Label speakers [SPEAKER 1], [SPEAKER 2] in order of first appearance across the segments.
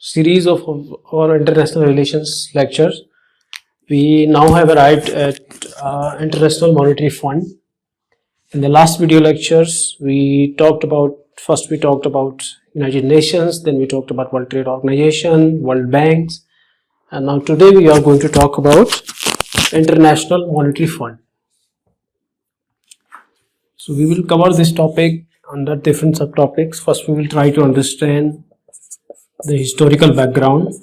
[SPEAKER 1] series of our international relations lectures. We now have arrived at International Monetary Fund. In the last video lectures, we talked about United Nations, then we talked about World Trade Organization, World Banks, and now today we are going to talk about International Monetary Fund. So we will cover this topic under different subtopics. First, we will try to understand the historical background.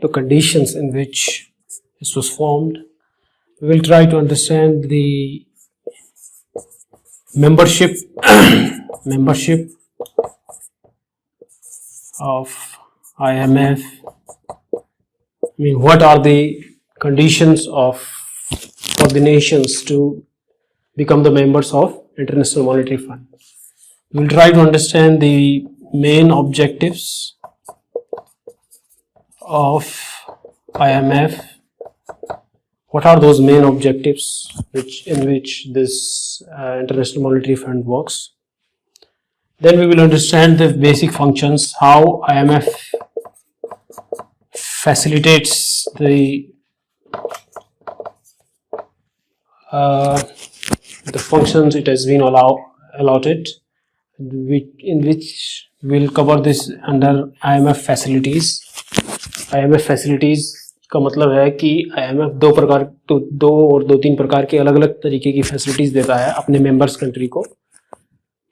[SPEAKER 1] The conditions in which this was formed. We will try to understand the membership of IMF. What are the conditions for the nations to become the members of International Monetary Fund? We will try to understand the main objectives of IMF. What are those main objectives in which this International Monetary Fund works? Then we will understand the basic functions, how IMF facilitates the functions it has been allotted, in which we will cover this under IMF facilities. IMF facilities का मतलब है कि IMF दो और तीन प्रकार के अलग अलग तरीके की फैसिलिटीज देता है अपने मेंबर्स कंट्री को.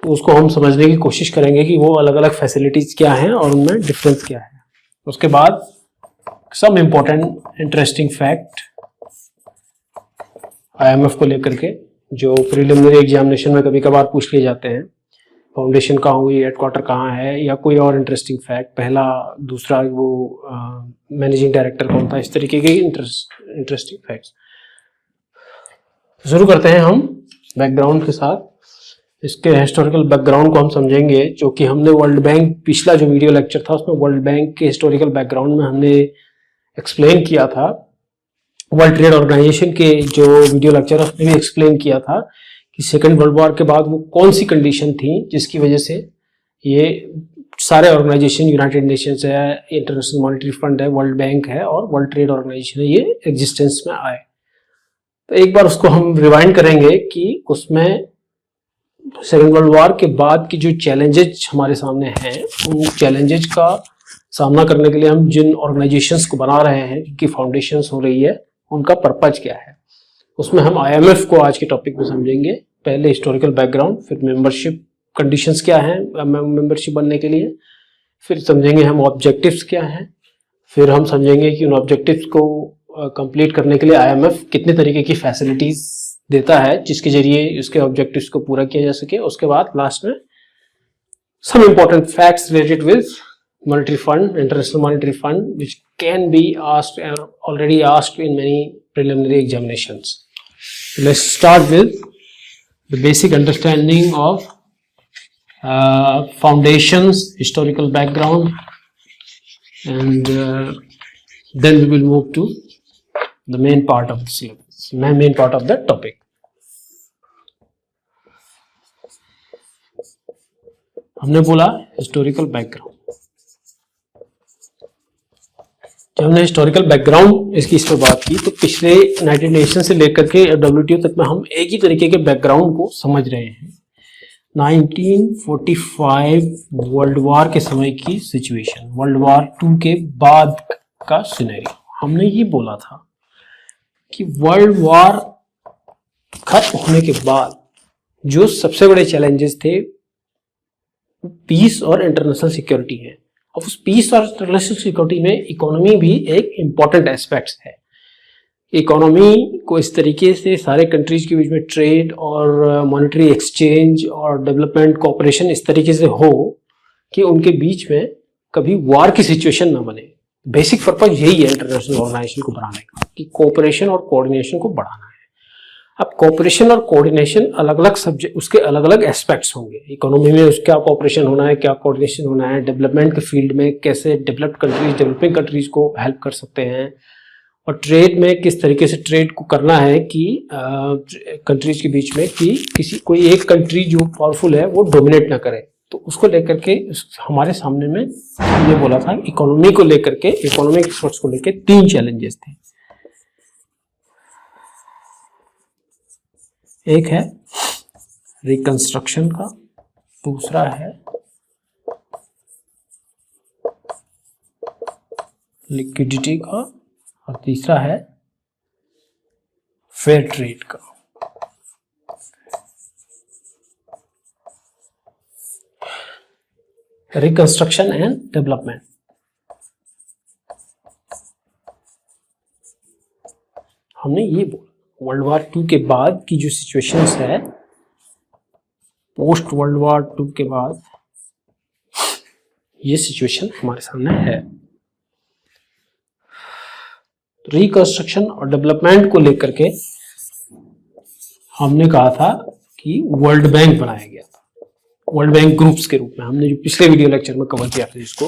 [SPEAKER 1] तो उसको हम समझने की कोशिश करेंगे कि वो अलग अलग फैसिलिटीज क्या हैं और उनमें डिफरेंस क्या है. उसके बाद some important interesting fact IMF को लेकर के जो प्रिलिमिनरी एग्जामिनेशन में कभी कभार पूछ लिए जाते हैं. फाउंडेशन कहाँ हुई, हेडक्वार्टर कहाँ है, या कोई और इंटरेस्टिंग फैक्ट, पहला दूसरा वो मैनेजिंग डायरेक्टर कौन था, इस तरीके के इंटरेस्टिंग फैक्ट्स. शुरू करते हैं हम बैकग्राउंड के साथ. इसके हिस्टोरिकल बैकग्राउंड को हम समझेंगे, जो कि हमने वर्ल्ड बैंक, पिछला जो वीडियो लेक्चर था उसमें वर्ल्ड बैंक के हिस्टोरिकल बैकग्राउंड में हमने एक्सप्लेन किया था. वर्ल्ड ट्रेड ऑर्गेनाइजेशन के जो वीडियो लेक्चर है उसमें भी एक्सप्लेन किया था कि सेकेंड वर्ल्ड वॉर के बाद वो कौन सी कंडीशन थी जिसकी वजह से ये सारे ऑर्गेनाइजेशन, यूनाइटेड नेशंस है, इंटरनेशनल मॉनेटरी फंड है, वर्ल्ड बैंक है और वर्ल्ड ट्रेड ऑर्गेनाइजेशन है, ये एग्जिस्टेंस में आए. तो एक बार उसको हम रिवाइंड करेंगे कि उसमें सेकेंड वर्ल्ड वॉर के बाद की जो चैलेंजेस हमारे सामने हैं, उन चैलेंजेस का सामना करने के लिए हम जिन ऑर्गेनाइजेशंस को बना रहे हैं, जिनकी फाउंडेशंस हो रही है, उनका पर्पज क्या है. उसमें हम IMF को आज के टॉपिक में समझेंगे. पहले हिस्टोरिकल बैकग्राउंड, फिर मेंबरशिप कंडीशंस क्या हैं मेंबरशिप बनने के लिए, फिर समझेंगे हम ऑब्जेक्टिव्स क्या हैं, फिर हम समझेंगे कि उन ऑब्जेक्टिव्स को कंप्लीट करने के लिए IMF कितने तरीके की फैसिलिटीज देता है जिसके जरिए उसके ऑब्जेक्टिव्स को पूरा किया जा सके. उसके बाद लास्ट में some important facts related with monetary fund, international monetary fund, which can be asked or already asked in many preliminary examinations. So let's start with the basic understanding of foundations, historical background, and then we will move to the main part of the syllabus, main part of the topic. हमने बोला historical background. जब हमने historical background इस पर बात की, तो पिछले यूनाइटेड नेशन से लेकर के WTO तक में हम एक ही तरीके के बैकग्राउंड को समझ रहे हैं. 1945 वर्ल्ड वॉर के समय की सिचुएशन, वर्ल्ड वॉर 2 के बाद का सिनेरियो. हमने ये बोला था कि वर्ल्ड वॉर खत्म होने के बाद जो सबसे बड़े चैलेंजेस थे पीस और इंटरनेशनल सिक्योरिटी है. और उस पीस और इंटरनेशनल सिक्योरिटी में इकोनॉमी भी एक इम्पॉर्टेंट एस्पेक्ट है. इकोनॉमी को इस तरीके से सारे कंट्रीज के बीच में ट्रेड और मॉनेटरी एक्सचेंज और डेवलपमेंट कोऑपरेशन इस तरीके से हो कि उनके बीच में कभी वॉर की सिचुएशन ना बने. बेसिक पर्पज यही है इंटरनेशनल ऑर्गेनाइजेशन को बनाने का, कि कोऑपरेशन और कोऑर्डिनेशन को बढ़ाना है. अब कोऑपरेशन और कोऑर्डिनेशन अलग अलग सब्जेक्ट, उसके अलग अलग एस्पेक्ट्स होंगे. इकोनॉमी में उसका कोऑपरेशन होना है, क्या कोऑर्डिनेशन होना है. डेवलपमेंट के फील्ड में कैसे डेवलप्ड कंट्रीज डेवलपिंग कंट्रीज को हेल्प कर सकते हैं, और ट्रेड में किस तरीके से ट्रेड को करना है कि कंट्रीज के बीच में कि कोई एक कंट्री जो पावरफुल है वो डोमिनेट ना करे। तो उसको लेकर के हमारे सामने में ये बोला था, इकोनॉमी को लेकर के, इकोनॉमिक एक्सपर्ट्स को लेकर 3 चैलेंजेस थे। एक है रिकंस्ट्रक्शन का, दूसरा है लिक्विडिटी का, और तीसरा है फेयर ट्रेड का। Reconstruction and development. हमने ये बोला वर्ल्ड वार 2 के बाद की जो सिचुएशंस है, पोस्ट वर्ल्ड वार 2 के बाद ये सिचुएशन हमारे सामने है। रिकंस्ट्रक्शन और डेवलपमेंट को लेकर के हमने कहा था कि वर्ल्ड बैंक बनाया गया था, वर्ल्ड बैंक ग्रुप्स के रूप में। हमने जो पिछले वीडियो लेक्चर में कवर किया था, जिसको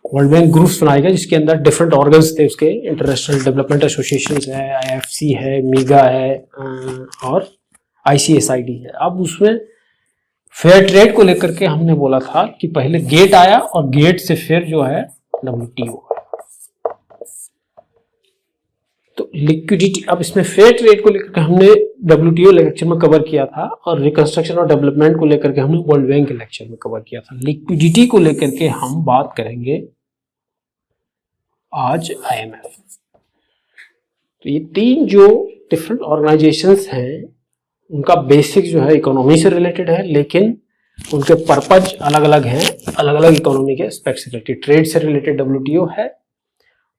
[SPEAKER 1] वर्ल्ड बैंक ग्रुप्स बनाया गया, जिसके अंदर डिफरेंट ऑर्गन्स थे उसके। इंटरनेशनल डेवलपमेंट एसोसिएशन है, IFC है, मीगा है और ICSID है। अब उसमें फेयर ट्रेड को लेकर के हमने बोला था कि पहले गेट आया और गेट से फिर जो है WTO। तो लिक्विडिटी, अब इसमें फेयर ट्रेड को लेकर के हमने WTO लेक्चर में कवर किया था, और रिकंस्ट्रक्शन और डेवलपमेंट को लेकर के हमने वर्ल्ड बैंक के लेक्चर में कवर किया था। लिक्विडिटी को लेकर के हम बात करेंगे आज IMF। तो ये 3 जो डिफरेंट ऑर्गेनाइजेशंस हैं, उनका बेसिक जो है इकोनॉमी से रिलेटेड है, लेकिन उनके पर्पज अलग अलग हैं, अलग अलग इकोनॉमी के एस्पेक्ट से रिलेटेड। ट्रेड से रिलेटेड WTO है,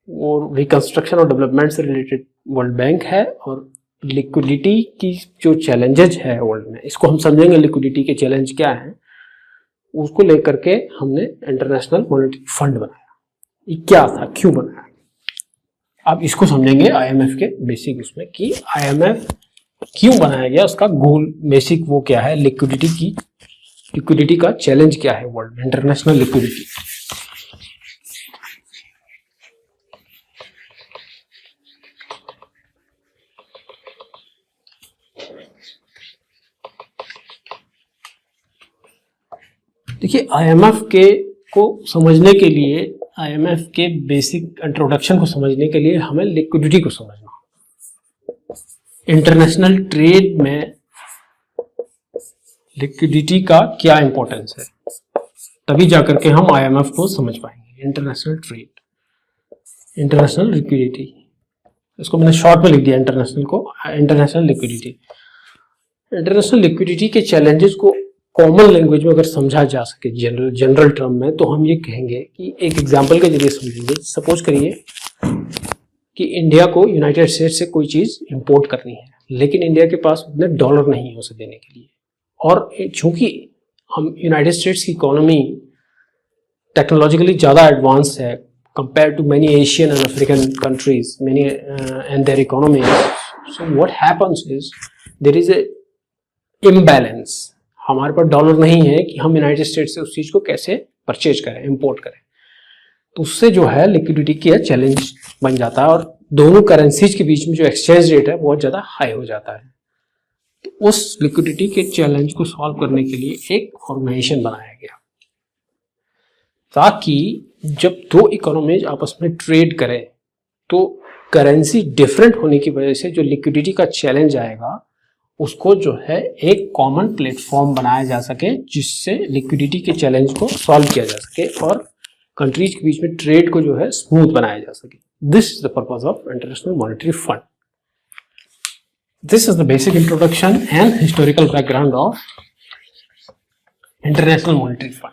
[SPEAKER 1] और रिकंस्ट्रक्शन और डेवलपमेंट से रिलेटेड वर्ल्ड बैंक है, और लिक्विडिटी की जो चैलेंजेज है वर्ल्ड में, इसको हम समझेंगे लिक्विडिटी के चैलेंज क्या हैं। उसको लेकर के हमने इंटरनेशनल मॉनेटरी फंड बनाया। ये क्या था, क्यों बनाया, अब इसको समझेंगे IMF के बेसिक उसमें कि IMF क्यों बनाया गया, उसका गोल बेसिक वो क्या है, लिक्विडिटी का चैलेंज क्या है वर्ल्ड में, इंटरनेशनल लिक्विडिटी। देखिए, IMF के को समझने के लिए, IMF के बेसिक इंट्रोडक्शन को समझने के लिए हमें लिक्विडिटी को समझना। इंटरनेशनल ट्रेड में लिक्विडिटी का क्या इंपॉर्टेंस है, तभी जाकर के हम IMF को समझ पाएंगे। इंटरनेशनल ट्रेड, इंटरनेशनल लिक्विडिटी, इसको मैंने शॉर्ट में लिख दिया इंटरनेशनल को, इंटरनेशनल लिक्विडिटी। इंटरनेशनल लिक्विडिटी के चैलेंजेस को कॉमन लैंग्वेज में अगर समझा जा सके, जनरल टर्म में, तो हम ये कहेंगे कि एक एग्जांपल के जरिए समझेंगे। सपोज करिए कि इंडिया को यूनाइटेड स्टेट्स से कोई चीज़ इंपोर्ट करनी है, लेकिन इंडिया के पास उतने डॉलर नहीं है उसे देने के लिए, और चूंकि हम यूनाइटेड स्टेट्स की इकोनॉमी टेक्नोलॉजिकली ज़्यादा एडवांस है compare to many Asian and African countries, many and their economy, so what happens is there is a imbalance. हमारे पास डॉलर नहीं है कि हम यूनाइटेड स्टेट्स से उस चीज़ को कैसे परचेज करें, इंपोर्ट करें। तो उससे जो है लिक्विडिटी का चैलेंज बन जाता है, और दोनों करेंसीज के बीच में जो एक्सचेंज रेट है बहुत ज़्यादा हाई हो जाता है। तो उस लिक्विडिटी के चैलेंज को सॉल्व करने के लिए एक ऑर्गेनाइजेशन बनाया गया, ताकि जब 2 इकोनॉमीज आपस में ट्रेड करें तो करेंसी डिफरेंट होने की वजह से जो लिक्विडिटी का चैलेंज आएगा, उसको जो है एक कॉमन प्लेटफॉर्म बनाया जा सके, जिससे लिक्विडिटी के चैलेंज को सॉल्व किया जा सके और कंट्रीज के बीच में ट्रेड को जो है स्मूथ बनाया जा सके। This is the purpose of International Monetary Fund. This is the basic introduction and historical background of International Monetary Fund.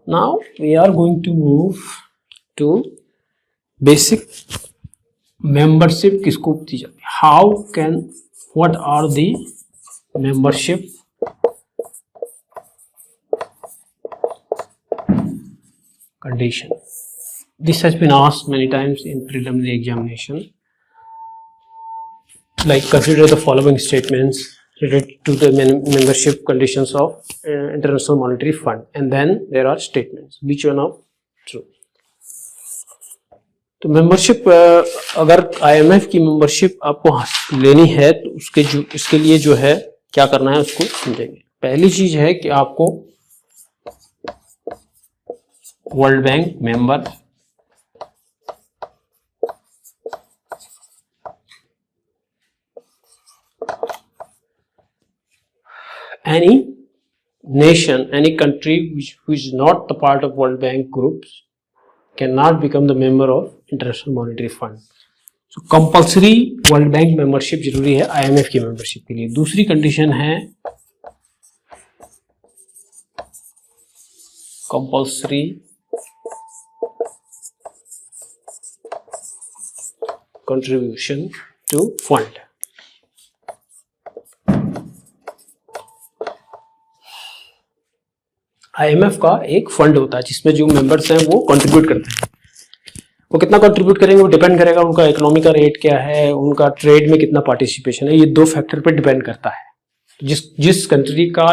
[SPEAKER 1] Now we are going to move to basic membership किसको दी जाती है, how can, what are the membership condition. This has been asked many times in preliminary examination, like consider the following statements related to the membership conditions of International Monetary Fund, and then there are statements, which one are true. तो membership, अगर IMF की membership आपको लेनी है तो इसके लिए जो है क्या करना है उसको समझेंगे। पहली चीज है कि आपको world bank member any nation, any country which is not the part of World Bank groups cannot become the member of International Monetary Fund. So compulsory World Bank membership जरूरी है IMF की मेंबरशिप के लिए। दूसरी condition है compulsory contribution to fund। IMF का एक fund होता है जिसमें जो मेंबर्स हैं वो कंट्रीब्यूट करते हैं। वो कितना कंट्रीब्यूट करेंगे वो डिपेंड करेगा उनका इकोनॉमी का रेट क्या है, उनका ट्रेड में कितना पार्टिसिपेशन है, ये दो फैक्टर पे डिपेंड करता है। जिस कंट्री का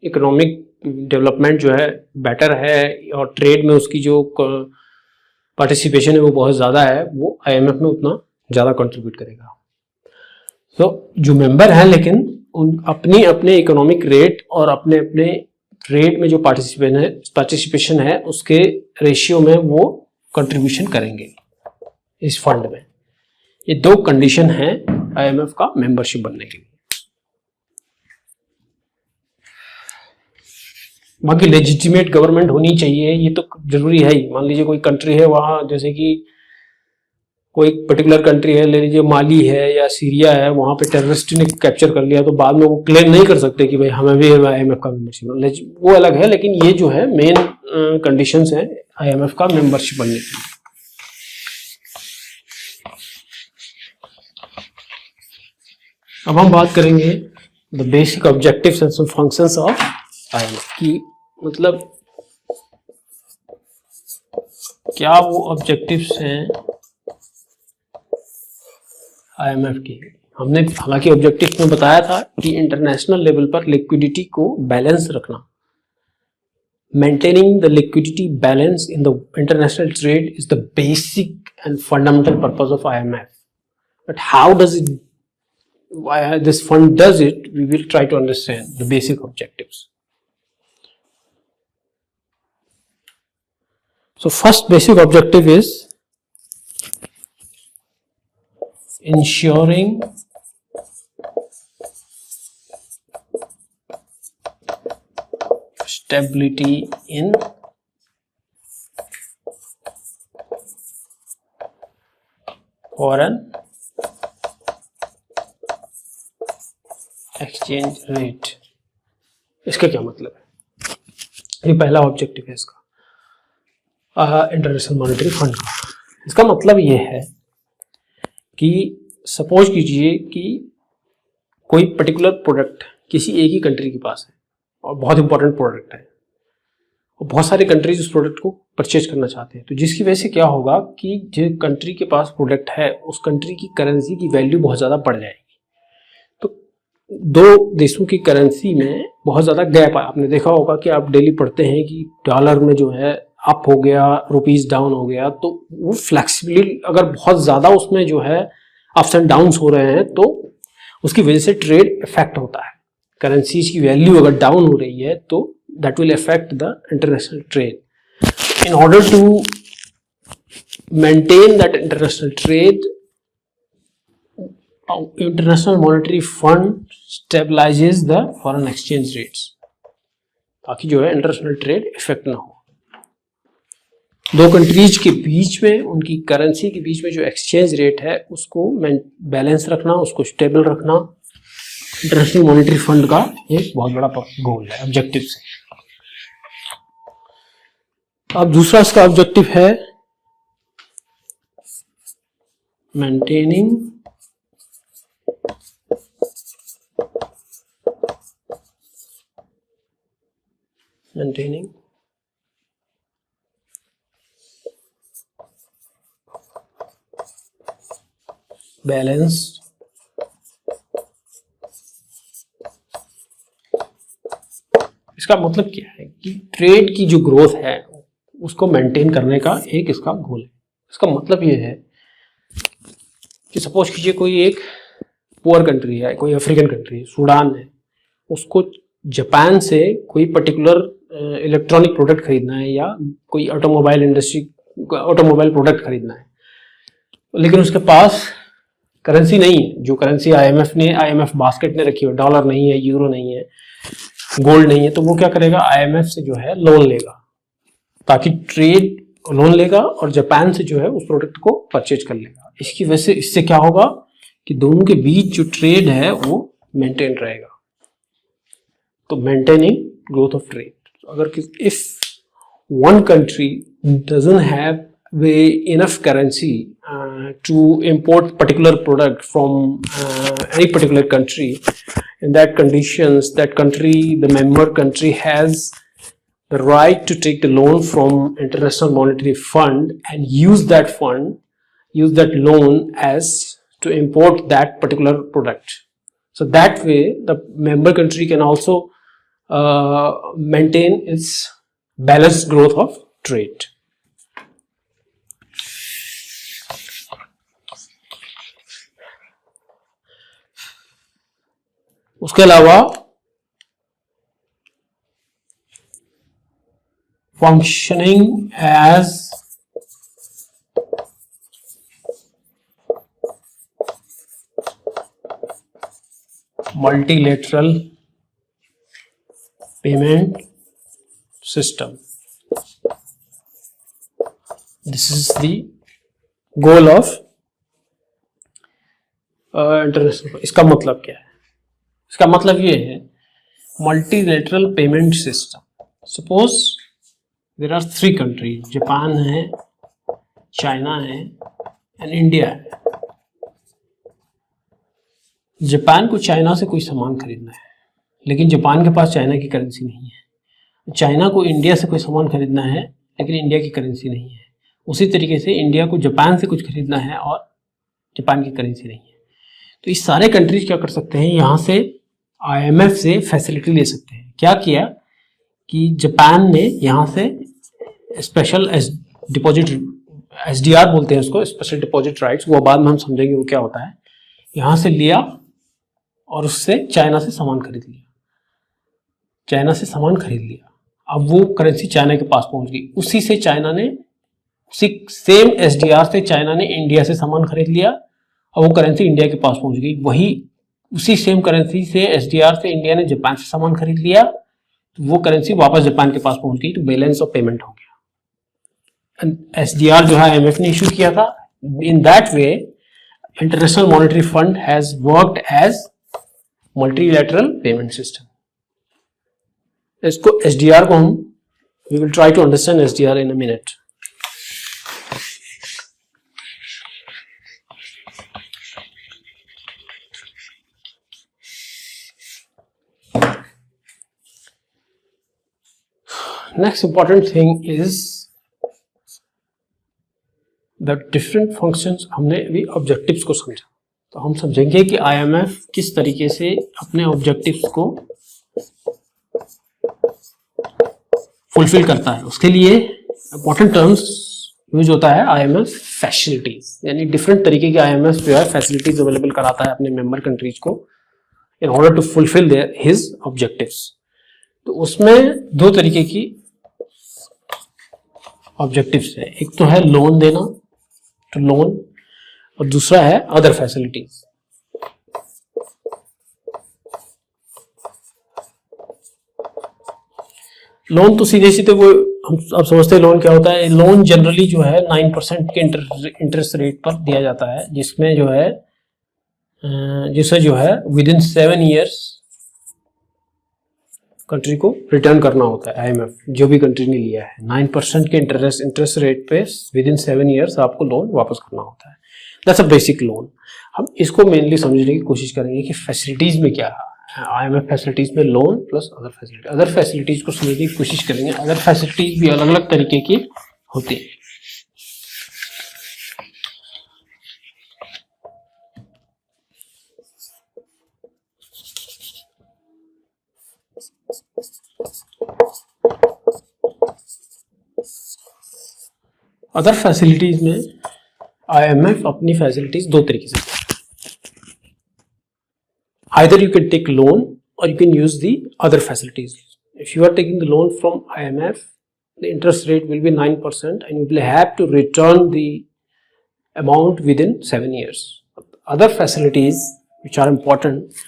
[SPEAKER 1] इकोनॉमिक डेवलपमेंट जो है बेटर है और ट्रेड में उसकी जो पार्टिसिपेशन है वो बहुत ज़्यादा है, वो आईएमएफ में उतना ज़्यादा कंट्रीब्यूट करेगा। तो जो मेंबर हैं लेकिन उन अपने इकोनॉमिक रेट और अपने ट्रेड में जो पार्टिसिपेशन है उसके रेशियो में वो कंट्रीब्यूशन करेंगे इस फंड में। ये दो कंडीशन है आईएमएफ का मेंबरशिप बनने के लिए। बाकी लेजिटिमेट गवर्नमेंट होनी चाहिए, ये तो जरूरी है ही। मान लीजिए कोई कंट्री है वहां, जैसे कि कोई पर्टिकुलर कंट्री है, ले लीजिए माली है या सीरिया है, वहां पे टेररिस्ट ने कैप्चर कर लिया तो बाद में वो क्लेम नहीं कर सकते कि भाई हमें भी आईएमएफ का मेंबरशिप, वो अलग है। लेकिन ये जो है मेन कंडीशंस है आईएमएफ का मेंबरशिप बनने के लिए। अब हम बात करेंगे the basic objectives and functions of IMF की, मतलब क्या वो ऑब्जेक्टिव्स हैं आईएमएफ की। हमने हालांकि ऑब्जेक्टिव में बताया था कि इंटरनेशनल लेवल पर लिक्विडिटी को बैलेंस रखना, maintaining the liquidity balance in the international trade is the basic and fundamental purpose of IMF. But how does it, why this fund does it, we will try to understand the basic objectives. So first basic objective is ensuring stability in foreign exchange rate. इसका क्या मतलब है? ये पहला objective है इसका international Monetary fund का। इसका मतलब ये है कि सपोज कीजिए कि कोई पर्टिकुलर प्रोडक्ट किसी एक ही कंट्री के पास है और बहुत इंपॉर्टेंट प्रोडक्ट है और बहुत सारे कंट्रीज उस प्रोडक्ट को परचेज करना चाहते हैं, तो जिसकी वजह से क्या होगा कि जो कंट्री के पास प्रोडक्ट है उस कंट्री की करेंसी की वैल्यू बहुत ज़्यादा बढ़ जाएगी। दो देशों की करेंसी में बहुत ज़्यादा गैप है। आपने देखा होगा कि आप डेली पढ़ते हैं कि डॉलर में जो है अप हो गया, रुपीस डाउन हो गया, तो वो फ्लेक्सिबिलिटी अगर बहुत ज़्यादा उसमें जो है अप्स एंड डाउन्स हो रहे हैं तो उसकी वजह से ट्रेड इफेक्ट होता है। करेंसीज की वैल्यू अगर डाउन हो रही है तो that will affect the international trade. In order to maintain that international trade, International Monetary Fund stabilises the foreign exchange rates, ताकि जो है इंटरनेशनल ट्रेड इफेक्ट ना हो। दो कंट्रीज के बीच में, उनकी करेंसी के बीच में जो एक्सचेंज रेट है उसको बैलेंस रखना, उसको स्टेबल रखना इंटरनेशनल मॉनेटरी फंड का एक बहुत बड़ा गोल है, ऑब्जेक्टिव है। अब दूसरा इसका ऑब्जेक्टिव है मेंटेनिंग बैलेंस्ड इसका मतलब क्या है कि ट्रेड की जो ग्रोथ है उसको मेंटेन करने का एक इसका गोल है। इसका मतलब ये है कि सपोज कीजिए कोई एक पुअर कंट्री है, कोई अफ्रीकन कंट्री है, सूडान है, उसको जापान से कोई पर्टिकुलर इलेक्ट्रॉनिक प्रोडक्ट खरीदना है या कोई ऑटोमोबाइल प्रोडक्ट खरीदना है, लेकिन उसके पास करेंसी नहीं है, जो करेंसी आईएमएफ बास्केट ने रखी है, डॉलर नहीं है, यूरो नहीं है, गोल्ड नहीं है, तो वो क्या करेगा, आईएमएफ से जो है लोन लेगा, ताकि ट्रेड लोन लेगा और जापान से जो है उस प्रोडक्ट को परचेज कर लेगा। इसकी वजह से इससे क्या होगा कि दोनों के बीच जो ट्रेड है वो मेंटेन रहेगा। तो मेंटेनिंग ग्रोथ ऑफ ट्रेड, अगर if one country doesn't have enough currency to import particular product from any particular country, in that conditions the member country has the right to take the loan from International Monetary Fund and use that loan as to import that particular product. So that way the member country can also maintain its balanced growth of trade. उसके अलावा functioning as multilateral payment system, this is the goal of international. इसका मतलब क्या है? इसका मतलब ये है multilateral payment system. Suppose there are 3 countries, Japan है, चाइना है एंड इंडिया है। जापान को चाइना से कोई सामान खरीदना है, लेकिन जापान के पास चाइना की करेंसी नहीं है। चाइना को इंडिया से कोई सामान खरीदना है, लेकिन इंडिया की करेंसी नहीं है। उसी तरीके से इंडिया को जापान से कुछ खरीदना है और जापान की करेंसी नहीं है। तो इस सारे कंट्रीज क्या कर सकते हैं, यहाँ से आईएमएफ से फैसिलिटी ले सकते हैं। क्या किया कि जापान ने यहाँ से स्पेशल डिपॉजिट, एसडीआर बोलते हैं उसको, स्पेशल डिपॉजिट राइट्स, वो बाद में हम समझेंगे वो क्या होता है, यहाँ से लिया और उससे चाइना से सामान खरीद लिया। चाइना से सामान खरीद लिया, अब वो करेंसी चाइना के पास पहुंच गई। उसी से चाइना ने, उसी सेम एसडीआर से चाइना ने इंडिया से सामान खरीद लिया और वो करेंसी इंडिया के पास पहुंच गई। वही उसी सेम करेंसी से एसडीआर से इंडिया ने जापान से सामान खरीद लिया, तो वो करेंसी वापस जापान के पास पहुंच गई, तो बैलेंस ऑफ पेमेंट हो गया। एसडीआर जो है आईएमएफ ने इशू किया था। In that way International Monetary Fund has worked as multilateral payment system. इसको एसडीआर को हम we will try to understand SDR in a minute. Next important thing is the different functions। हमने अभी objectives को समझा, तो हम समझेंगे कि आईएमएफ किस तरीके से अपने ऑब्जेक्टिव्स को फुलफिल करता है। उसके लिए इंपॉर्टेंट टर्म्स यूज होता है आईएमएफ फैसिलिटीज, यानी डिफरेंट तरीके के आईएमएफ जो है फैसिलिटीज अवेलेबल कराता है अपने मेंबर कंट्रीज को in order to fulfil their his objectives. तो उसमें 2 तरीके की ऑब्जेक्टिव्स है, एक तो है लोन देना, तो लोन, और दूसरा है अदर फैसिलिटीज। लोन तो सीधे सीधे वो हम अब समझते हैं लोन क्या होता है। लोन जनरली जो है 9% के इंटरेस्ट रेट पर दिया जाता है, जिसमें जो है जिसे जो है विद इन 7 ईयर्स कंट्री को रिटर्न करना होता है। आईएमएफ जो भी कंट्री ने लिया है 9% के इंटरेस्ट रेट पे विद इन 7 ईयर्स आपको लोन वापस करना होता है। That's a basic loan. हम इसको मेनली समझने की कोशिश करेंगे कि फैसिलिटीज में क्या है। आईएमएफ फैसिलिटीज में लोन प्लस अदर फैसिलिटीज को समझने की कोशिश करेंगे। अदर फैसिलिटीज भी अलग अलग तरीके की होती है। अदर फैसिलिटीज में IMF अपनी फैसिलिटीज दो तरीके से देता है, either you can take loan or you can use the other facilities. If you are taking the loan from IMF, the interest rate will be 9% and you will have to return the amount within 7 years. Other facilities which are important,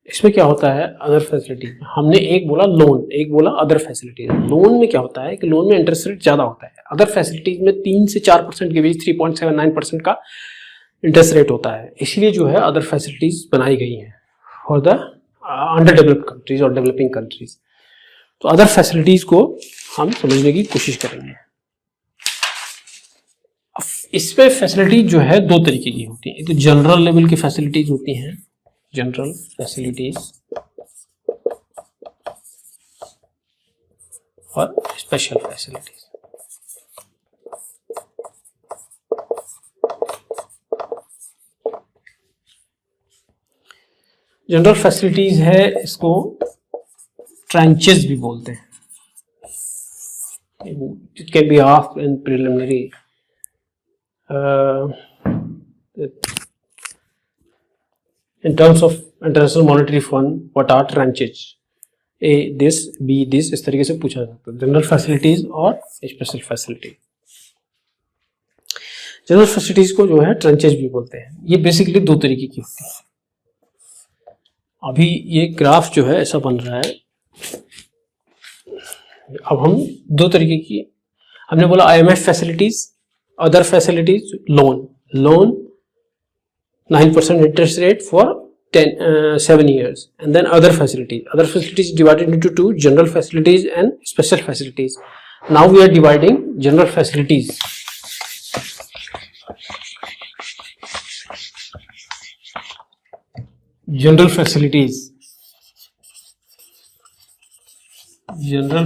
[SPEAKER 1] इसमें क्या होता है other facility, हमने एक बोला loan, एक बोला other facilities. Loan में क्या होता है कि लोन में इंटरेस्ट रेट ज़्यादा होता है, अदर फैसिलिटीज में 3 से 4% के बीच 3.79% का इंटरेस्ट रेट होता है। इसीलिए जो है अदर फैसिलिटीज बनाई गई हैं for the under developed countries और डेवलपिंग कंट्रीज। तो अदर फैसिलिटीज को हम समझने की कोशिश करेंगे। इसमें फैसिलिटी जो है दो तरीके की होती है, एक तो जनरल लेवल की फैसिलिटीज होती हैं, जनरल फैसिलिटीज और स्पेशल फैसिलिटीज। जनरल फैसिलिटीज है, इसको ट्रांचेस भी बोलते हैं। It can be asked in preliminary in terms of International Monetary Fund, what are tranches? A this, B this, इस तरीके से पूछा जाता है। जनरल फैसिलिटीज और स्पेशल फैसिलिटी। जनरल फैसिलिटीज को जो है ट्रांचेज भी बोलते हैं। ये बेसिकली दो तरीके की होती है। अभी ये ग्राफ जो है ऐसा बन रहा है। अब हम दो तरीके की, हमने बोला IMF facilities, other facilities, loan 9% interest rate for 7 years, and then other facilities divided into two, general facilities and special facilities. Now we are dividing general facilities. General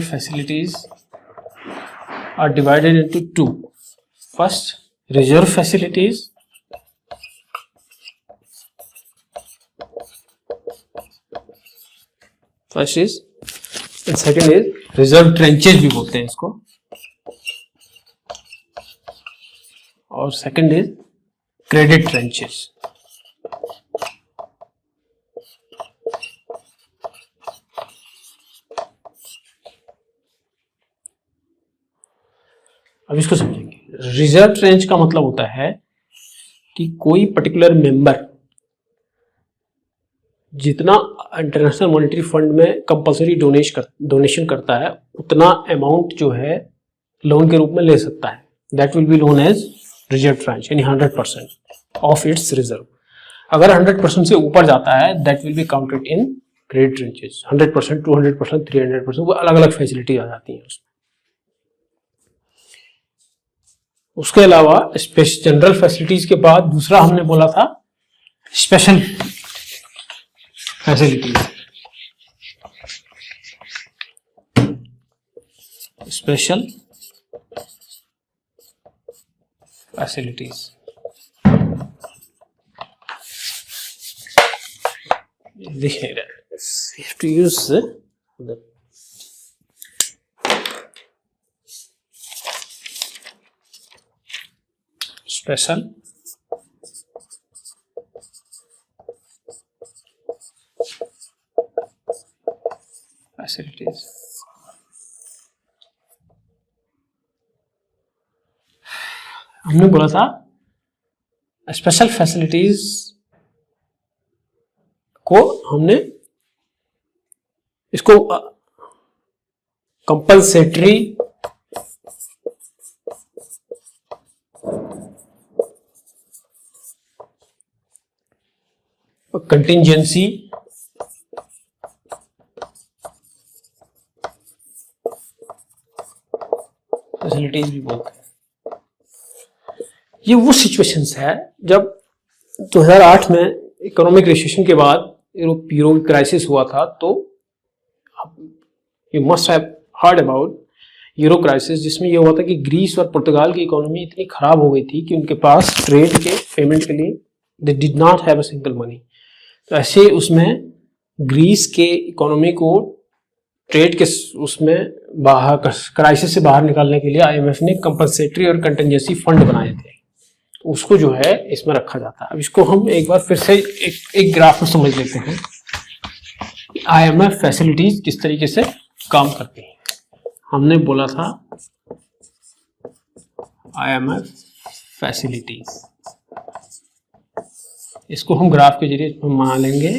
[SPEAKER 1] facilities are divided into two. First, reserve facilities, first is and second is reserve tranches भी बोलते हैं इसको, और second is credit tranches. अब इसको समझेंगे। Reserve trench का मतलब होता है कि कोई पर्टिकुलर मेंबर जितना इंटरनेशनल मॉनेटरी फंड में कंपलसरी डोनेशन करता है उतना अमाउंट जो है लोन के रूप में ले सकता है। That will be known as reserve tranche, यानी 100% ऑफ इट्स रिजर्व। अगर 100% से ऊपर जाता है that will be counted in credit trenches. 100%, 200%, 300%, वो अलग अलग फैसिलिटी आ जाती हैं उसमें। उसके अलावा जनरल फैसिलिटीज के बाद दूसरा हमने बोला था स्पेशल फैसिलिटीज। स्पेशल फैसिलिटीज दिख नहीं रहा, you have to use the special facilities। हमने बोला था स्पेशल फैसिलिटीज को हमने इसको कंपलसेटरी कंटिंजेंसी फैसिलिटीज भी बोलते हैं। ये वो सिचुएशंस है जब 2008 में इकोनॉमिक रिसेशन के बाद यूरो क्राइसिस हुआ था। तो you must have heard about euro crisis, जिसमें ये हुआ था कि ग्रीस और पुर्तगाल की इकोनॉमी इतनी खराब हो गई थी कि उनके पास ट्रेड के पेमेंट के लिए they did not have a single money. तो ऐसे उसमें ग्रीस के इकोनॉमी को ट्रेड के उसमें बाहर क्राइसिस से बाहर निकालने के लिए आईएमएफ ने कंपनसेटरी और कंटिजेंसी फंड बनाए थे, तो उसको जो है इसमें रखा जाता है। अब इसको हम एक बार फिर से एक ग्राफ में समझ लेते हैं, आईएमएफ फैसिलिटीज किस तरीके से काम करती हैं। हमने बोला था आईएमएफ फैसिलिटीज, इसको हम ग्राफ के जरिए मान लेंगे।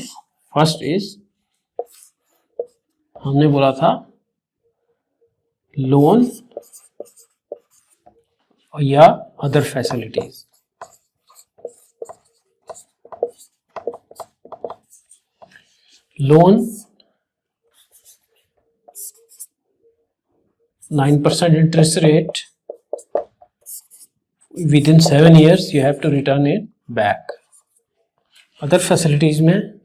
[SPEAKER 1] फर्स्ट इज, हमने बोला था लोन या other facilities. Loan 9% interest rate, within 7 years you have to return it back. Other facilities में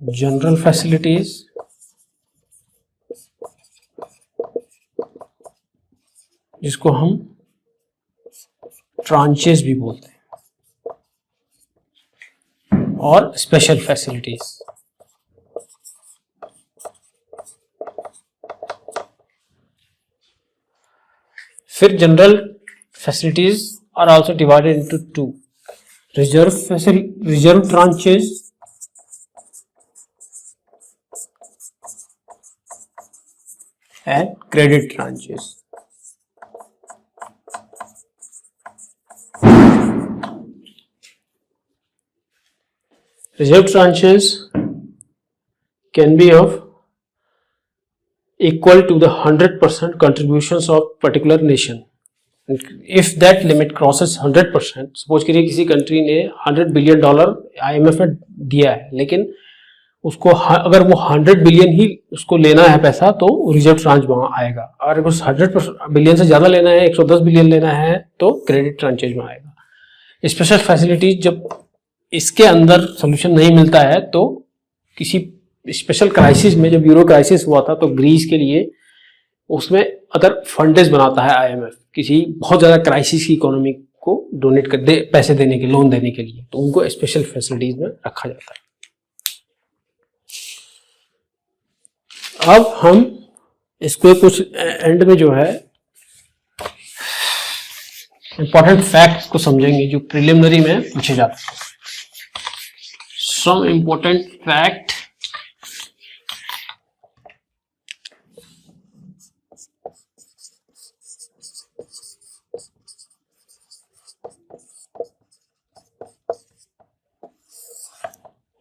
[SPEAKER 1] जनरल फैसिलिटीज, जिसको हम ट्रांचेस भी बोलते हैं, और स्पेशल फैसिलिटीज। फिर general facilities are also divided into two, reserve tranches and credit tranches. Reserve tranches can be of equal to the 100% contributions of particular nation. If that limit crosses 100%, suppose करिए किसी country ने $100 billion IMF में दिया है, लेकिन उसको अगर वो 100 बिलियन ही उसको लेना है पैसा, तो रिजर्व ट्रांच वहां आएगा। अगर कुछ 100 बिलियन से ज्यादा लेना है, 110 बिलियन लेना है, तो क्रेडिट ट्रांचेज में आएगा। स्पेशल फैसिलिटीज, जब इसके अंदर सोल्यूशन नहीं मिलता है, तो किसी स्पेशल क्राइसिस में, जब यूरो क्राइसिस हुआ था तो ग्रीस के लिए उसमें अगर फंडेज बनाता है आईएमएफ किसी बहुत ज्यादा क्राइसिस की इकोनॉमी को डोनेट कर दे, पैसे देने के, लोन देने के लिए, तो उनको स्पेशल फैसिलिटीज में रखा जाता है। अब हम इसको कुछ एंड में जो है इंपॉर्टेंट फैक्ट्स को समझेंगे जो प्रिलिमिनरी में पूछे जाते हैं। सम इंपॉर्टेंट फैक्ट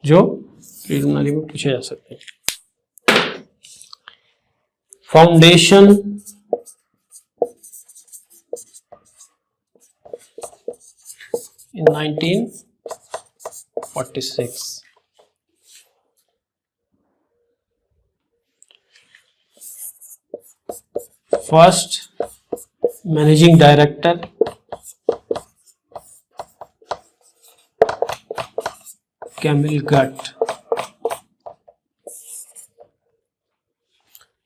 [SPEAKER 1] जो प्रिलिमिनरी में पूछे जा सकते हैं। Foundation in 1946, first managing director Camille Gutt,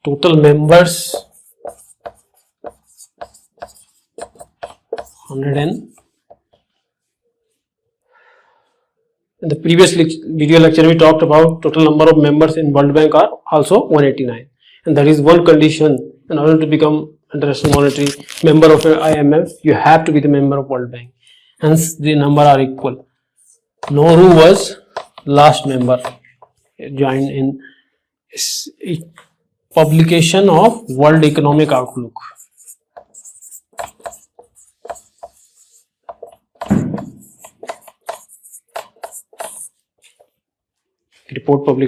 [SPEAKER 1] total members 100. In the previous video lecture we talked about total number of members in World Bank are also 189, and there is one condition: in order to become International Monetary member of IMF, you have to be the member of World Bank. Hence the number are equal. Nauru was last member, joined in publication of World Economic Outlook. Report publication